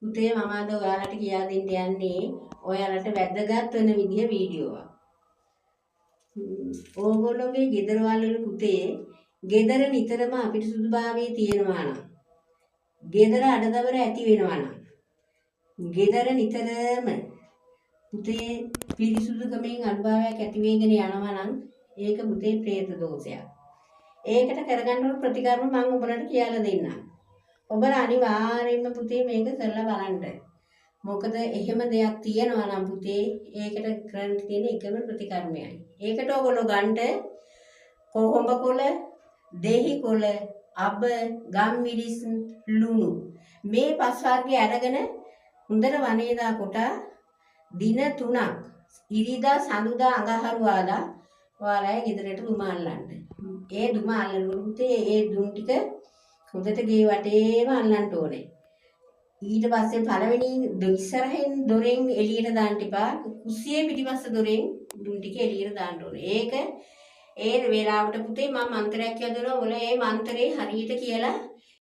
පුතේ මම අද ඔයාලට කියා දෙන්න යන්නේ ඔයාලට වැදගත් වෙන විදිය වීඩියෝවක්. ඕගොල්ලෝගේ ගෙදර වල පුතේ ගෙදර නිතරම අපිරිසුදුභාවයේ තියෙනවා නම් ගෙදර අඩදබර ඇති වෙනවා නම් ගෙදර නිතරම පුතේ පිරිසුදුකමින් අනුභවයක් ඇති වෙගෙන යනවා නම් ඒක පුතේ പ്രേත දෝෂයක්. ඒකට කරගන්න ඕන ප්‍රතිකර්ම මම ඔබලට කියලා දෙන්නම්. ඔබලා අනිවාර්යයෙන්ම පුතේ මේක කරලා බලන්න. මොකද එහෙම දෙයක් තියෙනවා නම් පුතේ ඒකට කරන්න තියෙන එකම ප්‍රතිකර්මයයි. ඒකට ඔයගොල්ලෝ ගන්න කොහොඹ කොළ, දෙහි කොළ, අබ, ගම්මිරිස්, ලුණු මේ පස් වර්ගය අරගෙන හොඳට වනේදා කොට දින 3ක් ඉරිදා සඳුදා අඟහරුවාදා ඔයාලගේ ගෙදරට දුම අල්ලන්න. ඒ දුම අල්ලනකොට පුතේ ඒ දුම් ටික හොඳට ගේ වටේම අල්ලන්න ඕනේ. ඊට පස්සේ පළවෙනි ඉස්සරහින් දොරෙන් එළියට දාන්න එපා. කුස්සියේ පිටිපස්ස දොරෙන් දුම් ටික එළියට දාන්න ඕනේ. ඒක ඒ වේලාවට පුතේ මම මන්ත්‍රයක් කියනවා. ඔයාලා ඒ මන්ත්‍රේ හරියට කියලා